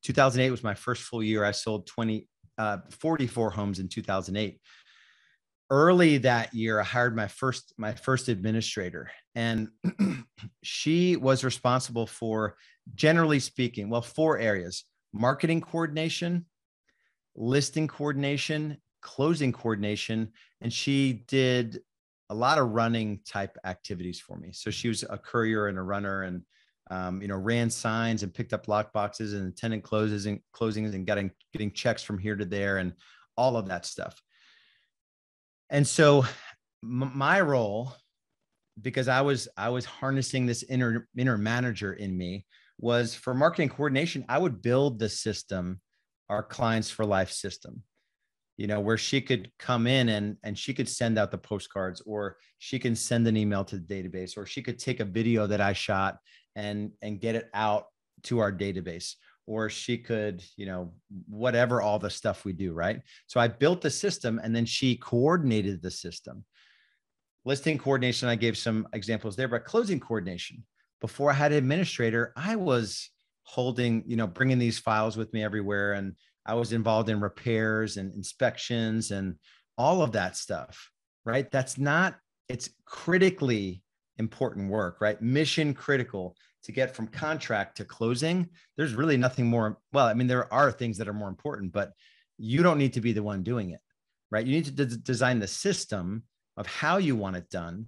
2008 was my first full year. I sold 44 homes in 2008. Early that year, I hired my first administrator, and she was responsible for, generally speaking, well, 4 areas: marketing coordination, listing coordination, closing coordination, and she did a lot of running type activities for me. So she was a courier and a runner, and ran signs and picked up lock boxes and attended closings and getting checks from here to there and all of that stuff. And so my role, because I was harnessing this inner manager in me, was for marketing coordination. I would build the system, our Clients for Life system, where she could come in and she could send out the postcards, or she can send an email to the database, or she could take a video that I shot and get it out to our database, or she could, whatever, all the stuff we do, right? So I built the system, and then she coordinated the system. Listing coordination, I gave some examples there, but closing coordination, before I had an administrator, I was holding, bringing these files with me everywhere. And I was involved in repairs and inspections and all of that stuff, right? It's critically important work, right? Mission critical to get from contract to closing. There's really nothing more. Well, I mean, there are things that are more important, but you don't need to be the one doing it, right? You need to design the system of how you want it done.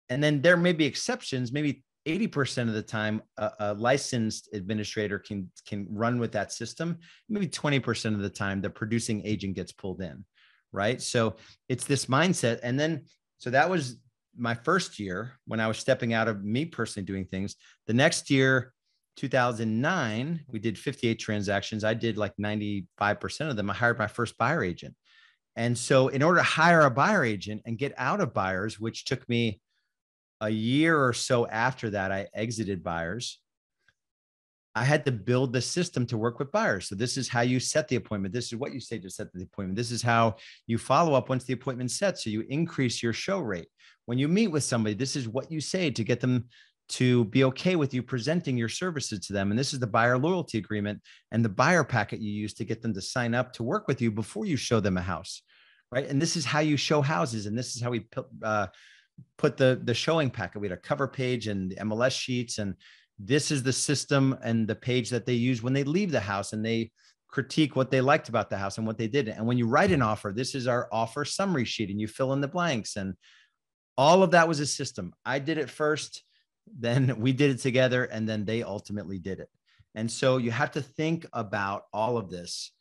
And then there may be exceptions. Maybe 80% of the time, a licensed administrator can run with that system. Maybe 20% of the time, the producing agent gets pulled in, right? So it's this mindset. And then, so that was my first year when I was stepping out of me personally doing things. The next year, 2009, we did 58 transactions. I did like 95% of them. I hired my first buyer agent. And so in order to hire a buyer agent and get out of buyers, which took me a year or so after that, I exited buyers. I had to build the system to work with buyers. So this is how you set the appointment. This is what you say to set the appointment. This is how you follow up once the appointment's set. So you increase your show rate. When you meet with somebody, this is what you say to get them to be okay with you presenting your services to them. And this is the buyer loyalty agreement and the buyer packet you use to get them to sign up to work with you before you show them a house, right? And this is how you show houses. And this is how we put the showing packet. We had a cover page and the MLS sheets, and this is the system and the page that they use when they leave the house, and they critique what they liked about the house and what they didn't. And when you write an offer, this is our offer summary sheet, and you fill in the blanks. And all of that was a system. I did it first, then we did it together, and then they ultimately did it. And so you have to think about all of this